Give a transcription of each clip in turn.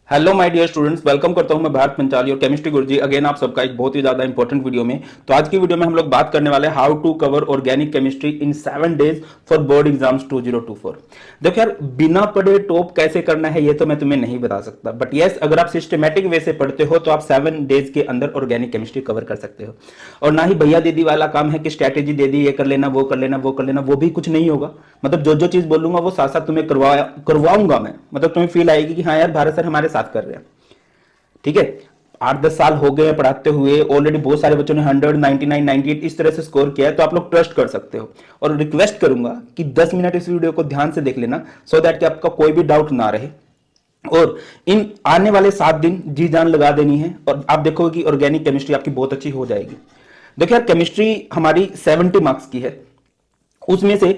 Hello my dear students, welcome करता हूं मैं भारत पंचाली और केमिस्ट्री गुरुजी अगेन आप सबका एक बहुत ही ज्यादा इंपॉर्टेंट वीडियो में। तो आज की वीडियो में हम लोग बात करने वाले हैं how to cover organic chemistry in 7 days for board exams 2024। देखो यार, बिना पढ़े टॉप कैसे करना है ये तो मैं तुम्हें नहीं बता सकता, बट यस, अगर आप सिस्टमेटिक वे से पढ़ते हो तो आप 7 डेज के अंदर ऑर्गेनिक केमिस्ट्री कवर कर सकते हो। और ना ही भैया दीदी वाला काम है कि स्ट्रैटेजी दे दी, ये कर लेना वो कर लेना वो कर लेना, वो भी कुछ नहीं होगा। मतलब जो जो चीज बोलूंगा वो साथ साथ तुम्हें करवाऊंगा मैं। मतलब तुम्हें फील आएगी कि हाँ यार, भारत सर हमारे साथ कर रहे हैं। ठीक है, 8-10 साल हो गए पढ़ाते हुए, ऑलरेडी बहुत सारे बच्चों ने 100, 99, 98 इस तरह से स्कोर किया है, तो आप लोग ट्रस्ट कर सकते हो। और रिक्वेस्ट करूंगा कि 10 मिनट इस वीडियो को ध्यान से देख लेना, सो दैट कि आपका कोई भी डाउट ना रहे। और इन आने वाले 7 दिन जी जान लगा देनी है और आप देखोगे कि ऑर्गेनिक केमिस्ट्री आपकी बहुत अच्छी हो जाएगी। देखिए यार, केमिस्ट्री हमारी 70 मार्क्स की है, उसमें से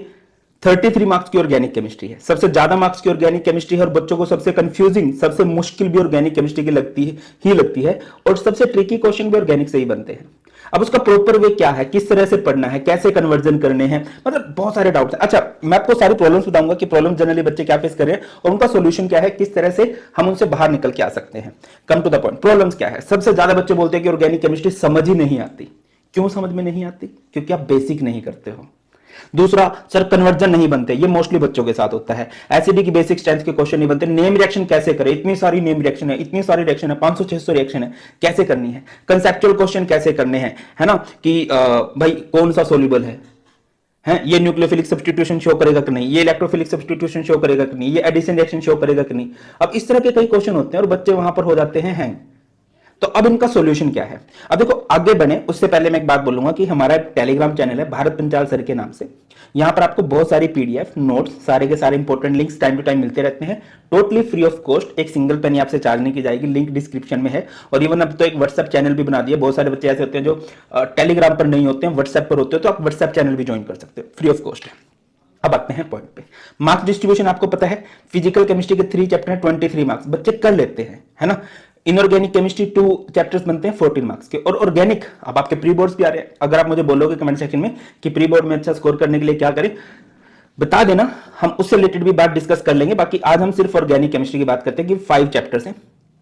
33 मार्क्स की ऑर्गेनिक केमिस्ट्री है। सबसे ज्यादा मार्क्स की ऑर्गेनिक केमिस्ट्री है और बच्चों को सबसे कंफ्यूजिंग, सबसे मुश्किल भी ऑर्गेनिक केमिस्ट्री की लगती है और सबसे ट्रिकी क्वेश्चन भी ऑर्गेनिक से ही बनते हैं। अब उसका प्रॉपर वे क्या है, किस तरह से पढ़ना है, कैसे कन्वर्जन करने हैं, मतलब बहुत सारे डाउट्स हैं। अच्छा, मैं आपको सारी प्रॉब्लम्स बताऊंगा कि प्रॉब्लम जनरली बच्चे क्या फेस कर रहे हैं और उनका सॉल्यूशन क्या है, किस तरह से हम उनसे बाहर निकल के आ सकते हैं। Come to the point, problems क्या है। सबसे ज्यादा बच्चे बोलते हैं कि ऑर्गेनिक केमिस्ट्री समझ ही नहीं आती। क्यों समझ में नहीं आती? क्योंकि आप बेसिक नहीं करते हो। दूसरा, सर कन्वर्जन नहीं बनते, ये मोस्टली बच्चों के साथ होता है। एसिडी की बेसिक स्ट्रेंथ के क्वेश्चन नहीं बनते। नेम रिएक्शन कैसे करें, इतनी सारी नेम रिएक्शन है, इतनी सारी रिएक्शन है, 500-600 रिएक्शन है, कैसे करनी है। कंसेप्चुअल क्वेश्चन कैसे करने हैं, है ना, कि भाई कौन सा सोल्यूबल है, ये न्यूक्लियोफिलिक सब्स्टिट्यूशन शो करेगा कि नहीं, ये इलेक्ट्रोफिलिक सब्स्टिट्यूशन शो करेगा कि नहीं, ये एडिशन रिएक्शन शो करेगा कि नहीं। अब इस तरह के कई क्वेश्चन होते हैं और बच्चे वहां पर हो जाते हैं हैंग। तो अब इनका सॉल्यूशन क्या है? अब देखो, आगे बने उससे पहले मैं एक बात बोलूंगा कि हमारा एक टेलीग्राम चैनल है भारत पंचाल सर के नाम से। यहां पर आपको बहुत सारी पीडीएफ नोट्स, सारे के सारे important links time to time मिलते रहते हैं, टोटली फ्री ऑफ कॉस्ट। एक सिंगल पेनी आपसे चार्ज नहीं की जाएगी, लिंक डिस्क्रिप्शन में है। और इवन अब तो एक व्हाट्सएप चैनल भी बना दिया। बहुत सारे बच्चे ऐसे होते हैं जो टेलीग्राम पर नहीं होते हैं, व्हाट्सएप पर होते हो, तो आप व्हाट्सएप चैनल भी ज्वाइन कर सकते हो, फ्री ऑफ कॉस्ट है। अब आते हैं पॉइंट पे। मार्क्स डिस्ट्रीब्यूशन आपको पता है, फिजिकल केमिस्ट्री के 3 चैप्टर हैं, 23 मार्क्स बच्चे कर लेते हैं, है ना। इनऑर्गेनिक केमिस्ट्री 2 चैप्टर्स बनते हैं 14 मार्क्स के। और ऑर्गेनिक, अब आपके प्री बोर्ड्स भी आ रहे हैं। अगर आप मुझे बोलोगे कमेंट सेक्शन में कि प्री बोर्ड में अच्छा स्कोर करने के लिए क्या करें, बता देना, हम उससे रिलेटेड भी बात डिस्कस कर लेंगे। बाकी आज हम सिर्फ ऑर्गेनिक केमिस्ट्री की बात करते हैं कि 5 चैप्टर्स हैं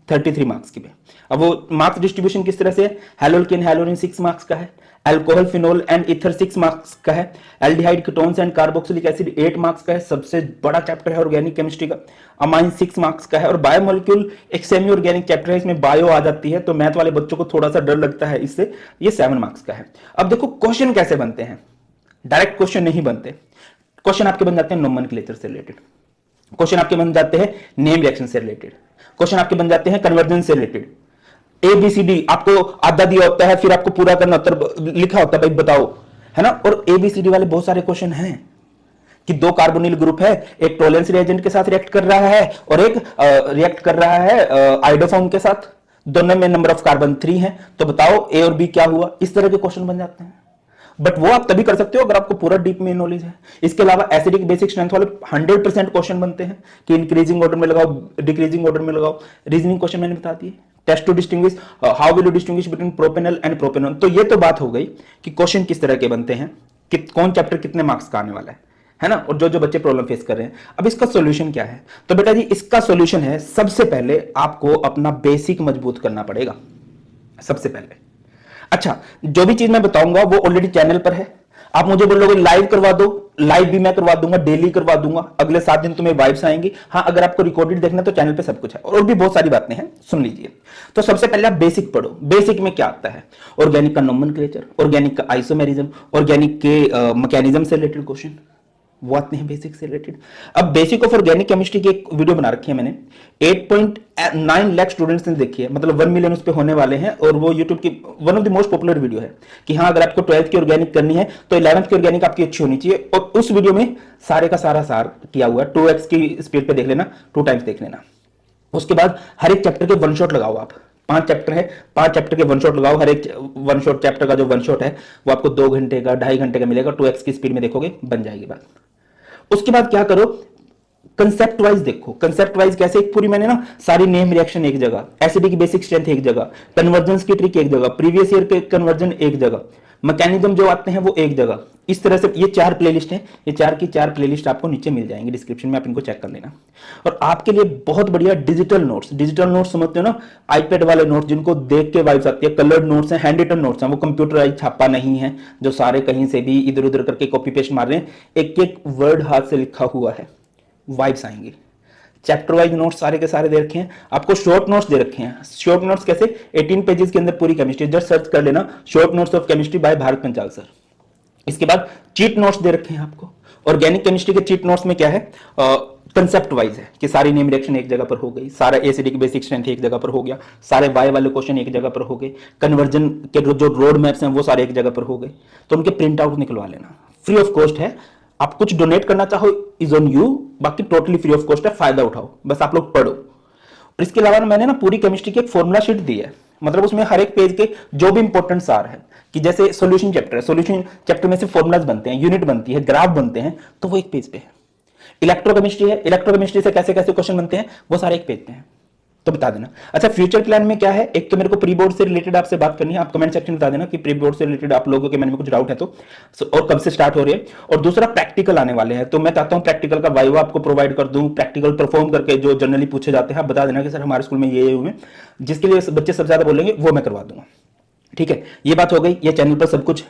33 मार्क्स की भी। अब वो मार्क्स डिस्ट्रीब्यूशन किस तरह से है, हेलोल्केन हेलोरिन 6 मार्क्स का है, alcohol phenol and ether 6 marks का है, aldehyde ketones and carboxylic acid 8 marks का है, सबसे बड़ा चैप्टर है ऑर्गेनिक केमिस्ट्री का। अमाइन 6 मार्क्स का है और बायोमोलिक्यूल एक सेमी ऑर्गेनिक चैप्टर है, इसमें बायो आ जाती है, तो मैथ वाले बच्चों को थोड़ा सा डर लगता है इससे। ये 7 मार्क्स का है। अब देखो क्वेश्चन कैसे बनते हैं, डायरेक्ट क्वेश्चन नहीं बनते। क्वेश्चन आपके बन जाते हैं नोमेनक्लेचर से रिलेटेड, क्वेश्चन आपके बन जाते हैं नेम रिएक्शन से रिलेटेड, क्वेश्चन आपके बन जाते हैं कन्वर्जन से related. A B C D आपको आधा दिया होता है, फिर आपको पूरा करना होता है, लिखा होता है भाई बताओ, है ना। और ए बी सी डी वाले बहुत सारे क्वेश्चन हैं कि 2 कार्बोनिल ग्रुप है, एक टोलेंस रिएजेंट के साथ रिएक्ट कर रहा है और एक रिएक्ट कर रहा है आइडोफॉर्म के साथ, दोनों में नंबर ऑफ कार्बन 3 है, तो बताओ ए और बी क्या हुआ। इस तरह के क्वेश्चन बन जाते हैं। बट वो आप तभी कर सकते हो अगर आपको पूरा डीप में नॉलेज है। इसके अलावा एसिडिक बेसिक स्ट्रेंथ वाले 100% क्वेश्चन बनते हैं कि इंक्रीजिंग ऑर्डर में लगाओ, डिक्रीजिंग ऑर्डर में लगाओ। रीजनिंग क्वेश्चन मैंने बता दिए। Test to distinguish, how will you distinguish between propanol and propanol. तो ये तो बात हो गई कि क्वेश्चन किस तरह के बनते हैं, कि कौन चैप्टर कितने मार्क्स का आने वाला है ना, और जो जो बच्चे प्रॉब्लम फेस कर रहे हैं। अब इसका सॉल्यूशन क्या है? तो बेटा जी, इसका सॉल्यूशन है, सबसे पहले आपको अपना बेसिक मजबूत करना पड़ेगा, सबसे पहले। अच्छा, जो भी चीज मैं बताऊंगा वो ऑलरेडी चैनल पर है। आप मुझे बोलोगे लाइव करवा दो, लाइव भी मैं करवा दूंगा, डेली करवा दूंगा, अगले 7 दिन तुम्हें वाइब्स आएंगी। हाँ, अगर आपको रिकॉर्डेड देखना तो चैनल पे सब कुछ है और भी बहुत सारी बातें हैं, सुन लीजिए। तो सबसे पहले आप बेसिक पढ़ो। बेसिक में क्या आता है? ऑर्गेनिक का नोमेनक्लेचर, ऑर्गेनिक का आइसोमेरिज्म, ऑर्गेनिक के मैकेनिज्म से रिलेटेड क्वेश्चन वो आते हैं बेसिक से रिलेटेड। अब बेसिक ऑफ ऑर्गेनिक केमिस्ट्री की एक वीडियो बना रखी है मैंने, 8.9 लाख स्टूडेंट्स ने देखी है, मतलब 1 मिलियन उस पे होने वाले हैं। और वो यूट्यूब की one of the most popular video है कि हाँ, अगर आपको 12th की ऑर्गेनिक करनी है तो 11th की ऑर्गेनिक आपकी अच्छी होनी चाहिए। और उस वीडियो में सारे का सारा सार किया हुआ है। 2x की स्पीड पे देख लेना, 2 टाइम्स देख लेना। उसके बाद हर एक चैप्टर के 1 शॉट लगाओ आप। 5 चैप्टर है, 5 चैप्टर के 1 शॉट लगाओ। हर एक 1 शॉट चैप्टर का जो 1 शॉट है वो आपको 2 घंटे का, 2.5 घंटे का मिलेगा। 2x की स्पीड में देखोगे, बन जाएगी बात। उसके बाद क्या करो, कंसेप्ट वाइज देखो। कंसेप्ट वाइज कैसे? एक पूरी मैंने ना सारी नेम रिएक्शन एक जगह, एसिडिक बेसिक स्ट्रेंथ एक जगह, कन्वर्जेंस की ट्रिक एक जगह, प्रीवियस ईयर के कन्वर्जन एक जगह, मैकेनिज्म जो आते हैं वो एक जगह। इस तरह से ये 4 प्लेलिस्ट हैं, ये 4 की 4 प्लेलिस्ट आपको नीचे मिल जाएंगी डिस्क्रिप्शन में, आप इनको चेक कर लेना। और आपके लिए बहुत बढ़िया डिजिटल नोट्स समझते हो ना, आईपैड वाले नोट्स जिनको देख के वाइब्स आती है, कलर्ड नोट्स हैं, हैंड रिटन नोट्स हैं, वो कंप्यूटराइज छापा नहीं है जो सारे कहीं से भी इधर उधर करके कॉपी पेस्ट मार रहे हैं, एक एक वर्ड हाथ से लिखा हुआ है, वाइब्स आएंगे। चैप्टर वाइज नोट्स सारे के सारे दे रखे हैं आपको, शॉर्ट नोट्स दे रखे हैं। शॉर्ट नोट्स कैसे, 18 पेजेस के अंदर पूरी केमिस्ट्री, जस्ट सर्च कर लेना short notes of chemistry by Bharat Panchal sir. इसके बाद चीट नोट्स दे रखे हैं आपको। ऑर्गेनिक केमिस्ट्री के चीट नोट्स में क्या है, कंसेप्ट वाइज है कि सारी नेम रिएक्शन एक जगह पर हो गई, सारा एसिडिक बेसिक स्ट्रेंथ एक जगह पर हो गया, सारे वाई वाले क्वेश्चन एक जगह पर हो गए, कन्वर्जन के जो रोड मैप्स हैं वो सारे एक जगह पर हो गए, तो उनके प्रिंट आउट निकलवा लेना, फ्री ऑफ कॉस्ट है। आप कुछ डोनेट करना चाहो इज ऑन यू, बाकी टोटली फ्री ऑफ कॉस्ट है, फायदा उठाओ, बस आप लोग पढ़ो। और इसके अलावा मैंने ना पूरी केमिस्ट्री की एक फॉर्मुला शीट दी है, मतलब उसमें हर एक पेज के जो भी इंपॉर्टेंट सार है, कि जैसे सॉल्यूशन चैप्टर है, सॉल्यूशन चैप्टर में से फॉर्मुलाज बनते हैं, यूनिट बनती है, ग्राफ बनते हैं, तो वो एक पेज पे है। इलेक्ट्रोकेमिस्ट्री है, इलेक्ट्रोकेमिस्ट्री से कैसे कैसे क्वेश्चन बनते हैं वो सारे एक पेज पे हैं, तो बता देना। अच्छा, फ्यूचर प्लान में क्या है, एक तो मेरे को प्री बोर्ड से रिलेटेड आपसे बात करनी है, आप कमेंट सेक्शन में बता देना कि प्री बोर्ड से रिलेटेड आप लोगों के मन में कुछ डाउट है तो, और कब से स्टार्ट हो रही है। और दूसरा प्रैक्टिकल आने वाले हैं, तो मैं चाहता हूं प्रैक्टिकल का वाइवा आपको प्रोवाइड कर दूं, प्रैक्टिकल परफॉर्म करके जो जनरली पूछे जाते हैं आप बता देना कि सर हमारे स्कूल में ये हुए, जिसके लिए बच्चे सबसे ज्यादा बोलेंगे वो मैं करवा दूंगा। ठीक है, ये बात हो गई, ये चैनल पर सब कुछ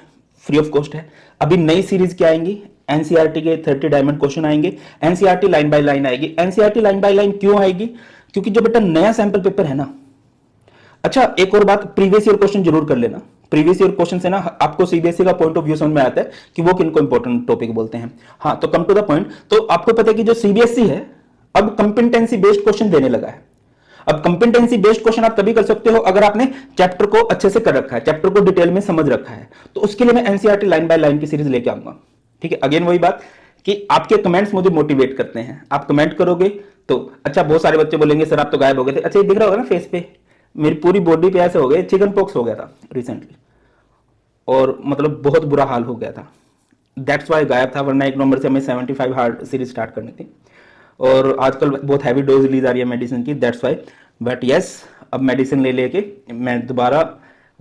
फ्री ऑफ कॉस्ट है। अभी नई सीरीज क्या आएंगी, एनसीईआरटी के 30 डायमंड क्वेश्चन आएंगे, एनसीईआरटी लाइन बाय लाइन आएगी। एनसीईआरटी लाइन बाय लाइन क्यों आएगी, क्योंकि जो बेटा नया सैंपल पेपर है ना। अच्छा, एक और बात, प्रीवियस ईयर क्वेश्चन जरूर कर लेना। प्रीवियस ईयर क्वेश्चन से ना आपको सीबीएसई का पॉइंट ऑफ व्यू समझ में आता है कि वो किनको इंपॉर्टेंट टॉपिक बोलते हैं। हाँ, तो कम टू द पॉइंट, तो आपको पता है कि जो सीबीएसई है अब कंपिटेंसी बेस्ड क्वेश्चन देने लगा है। अब कंपिटेंसी बेस्ड क्वेश्चन आप तभी कर सकते हो अगर आपने चैप्टर को अच्छे से कर रखा है, चैप्टर को डिटेल में समझ रखा है, तो उसके लिए मैं एनसीईआरटी लाइन बाय लाइन की सीरीज लेके आऊंगा। ठीक है, अगेन वही बात कि आपके कमेंट्स मुझे मोटिवेट करते हैं, आप कमेंट करोगे तो अच्छा, बहुत सारे बच्चे बोलेंगे सर आप तो गायब हो गए थे। अच्छा, ये दिख रहा होगा ना फेस पे, मेरी पूरी बॉडी पे ऐसे हो गए, चिकन पॉक्स हो गया था रिसेंटली, और मतलब बहुत बुरा हाल हो गया था, दैट्स वाई गायब था, वरना 1 नवंबर से हमें 75 हार्ड सीरीज स्टार्ट करनी थी। और आजकल बहुत हैवी डोज रिलीज आ रही है मेडिसिन की, दैट्स वाई। बट यस, अब मेडिसिन ले लेके मैं दोबारा,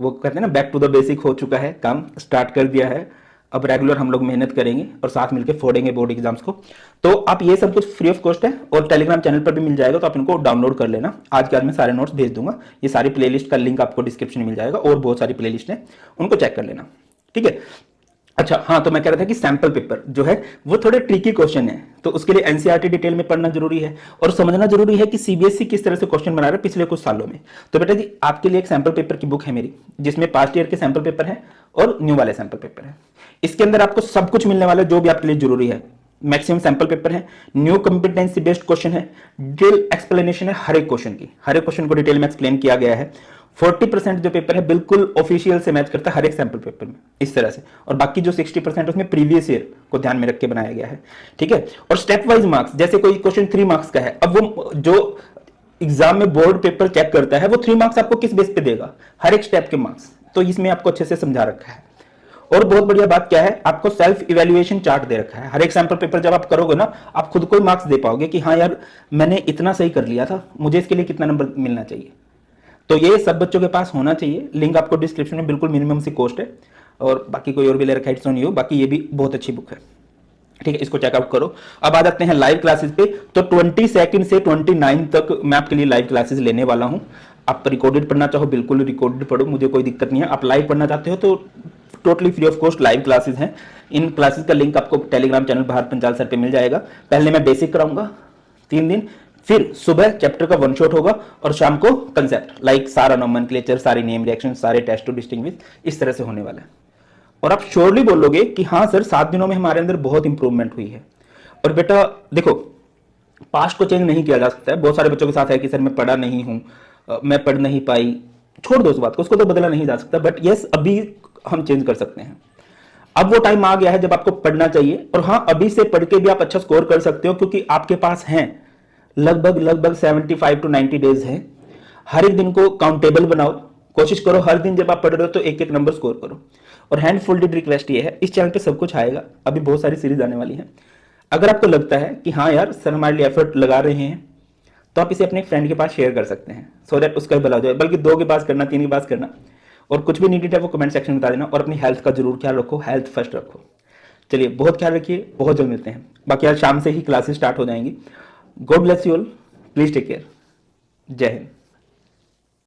वो कहते हैं ना बैक टू द बेसिक हो चुका है, काम स्टार्ट कर दिया है। अब रेगुलर हम लोग मेहनत करेंगे और साथ मिलकर फोड़ेंगे बोर्ड एग्जाम्स को। तो आप ये सब कुछ फ्री ऑफ कॉस्ट है और टेलीग्राम चैनल पर भी मिल जाएगा, तो आप इनको डाउनलोड कर लेना। आज के आज मैं सारे नोट्स भेज दूंगा, ये सारी प्लेलिस्ट का लिंक आपको डिस्क्रिप्शन में मिल जाएगा, और बहुत सारी प्लेलिस्ट है, उनको चेक कर लेना। ठीक है, अच्छा हाँ, तो मैं कह रहा था कि सैंपल पेपर जो है वो थोड़े ट्रिकी क्वेश्चन है, तो उसके लिए एनसीईआरटी डिटेल में पढ़ना जरूरी है और समझना जरूरी है कि सीबीएसई किस तरह से क्वेश्चन बना रहा है पिछले कुछ सालों में। तो बेटा जी, आपके लिए एक सैंपल पेपर की बुक है मेरी, जिसमें पास्ट ईयर के सैंपल पेपर है और न्यू वाले सैंपल पेपर है। इसके अंदर आपको सब कुछ मिलने वाला है जो भी आपके लिए जरूरी है। मैक्सिमम सैंपल पेपर है, न्यू कंपिटेंसी बेस्ड क्वेश्चन है, डिटेल एक्सप्लेनेशन है हर एक क्वेश्चन की, हर एक क्वेश्चन को डिटेल में एक्सप्लेन किया गया है। 40% जो पेपर है बिल्कुल ऑफिशियल से मैच करता है हर एक सैंपल पेपर में, इस तरह से, और बाकी जो 60% उसमें प्रीवियस ईयर को ध्यान में रख के बनाया गया है। ठीक है, और स्टेप वाइज मार्क्स, जैसे कोई क्वेश्चन 3 मार्क्स का है, अब वो जो एग्जाम में बोर्ड पेपर चेक करता है वो 3 मार्क्स आपको किस बेस पे देगा, हर एक स्टेप के मार्क्स, तो इसमें आपको अच्छे से समझा रखा है। और बहुत बढ़िया बात क्या है, आपको सेल्फ इवैल्यूएशन चार्ट दे रखा है। हर एक सैंपल पेपर जब आप करोगे ना, आप खुद को मार्क्स दे पाओगे कि हाँ यार मैंने इतना सही कर लिया था, मुझे इसके लिए कितना नंबर मिलना चाहिए। तो ये सब बच्चों के पास होना चाहिए, लिंक आपको डिस्क्रिप्शन में, बिल्कुल मिनिमम सी कॉस्ट है, और बाकी कोई और भी ले रखा है, इट्स ऑन यू। बाकी ये भी बहुत अच्छी बुक है, ठीक है, इसको चेकआउट करो। अब आ जाते हैं लाइव क्लासेस पे। तो 22 से 29 तक मैं आपके लिए लाइव क्लासेस लेने वाला हूं। आप रिकॉर्डेड पढ़ना चाहो बिल्कुल रिकॉर्डेड पढ़ो, मुझे कोई दिक्कत नहीं है। आप लाइव पढ़ना चाहते हो तो totally free of cost live classes हैं। इन क्लासेस का लिंक आपको Telegram channel Bharat Panchal sir पे मिल जाएगा। पहले मैं बेसिक कराऊंगा 3 दिन, फिर सुबह चैप्टर का 1 शॉट होगा और शाम को कंसेप्ट, लाइक सारा नोमेनक्लेचर, सारी नेम रिएक्शन, सारे टेस्ट टू डिस्टिंग्विश, इस तरह से होने वाला है। और आप श्योरली बोलोगे कि हाँ सर 7 दिनों में हमारे अंदर बहुत इंप्रूवमेंट हुई है। और बेटा देखो, पास्ट को चेंज नहीं किया जा सकता है। बहुत सारे बच्चों के साथ है कि सर मैं पढ़ा नहीं हूं, मैं पढ़ नहीं पाई, छोड़ दो उस बात को, उसको तो बदला नहीं जा सकता। बट यस, अभी हम चेंज कर सकते हैं। अब वो टाइम आ गया है जब आपको पढ़ना चाहिए, और हाँ अभी से पढ़ के भी आप अच्छा स्कोर कर सकते हो, क्योंकि आपके पास हैं लगभग 75 to 90 डेज है। हर एक दिन को काउंटेबल बनाओ, कोशिश करो हर दिन जब आप पढ़ रहे हो तो एक एक नंबर स्कोर करो। और हैंड फोल्डेड रिक्वेस्ट ये है, इस चैनल पे सब कुछ आएगा, अभी बहुत सारी सीरीज आने वाली है। अगर आपको लगता है कि हाँ यार सर हमारे लिए एफर्ट लगा रहे हैं, तो आप इसे अपने फ्रेंड के पास शेयर कर सकते हैं, सो दैट उसका भी भला हो जाए। बल्कि 2 के पास करना, 3 के पास करना, और कुछ भी नीडेड है वो कमेंट सेक्शन में बता देना, और अपनी हेल्थ का जरूर ख्याल रखो, हेल्थ फर्स्ट रखो। चलिए, बहुत ख्याल रखिए, बहुत जल्द मिलते हैं। बाकी आज शाम से ही क्लासेस स्टार्ट हो जाएंगी। God bless you all, please take care. जय हिंद।